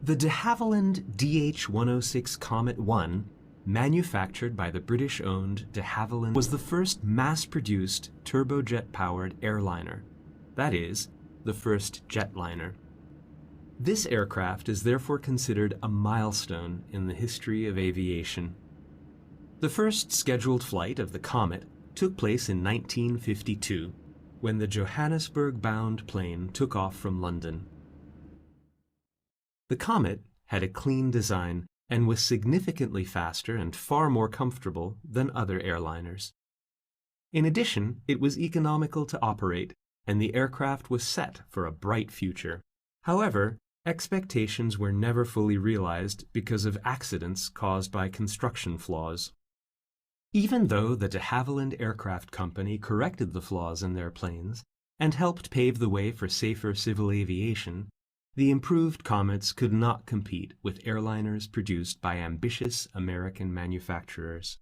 The de Havilland DH-106 Comet 1, manufactured by the British-owned de Havilland, was the first mass-produced turbojet-powered airliner, that is, the first jetliner. This aircraft is therefore considered a milestone in the history of aviation. The first scheduled flight of the Comet took place in 1952, when the Johannesburg-bound plane took off from London. The Comet had a clean design and was significantly faster and far more comfortable than other airliners. In addition, it was economical to operate, and the aircraft was set for a bright future. However, expectations were never fully realized because of accidents caused by construction flaws. Even though the de Havilland Aircraft Company corrected the flaws in their planes and helped pave the way for safer civil aviation, the improved Comets could not compete with airliners produced by ambitious American manufacturers.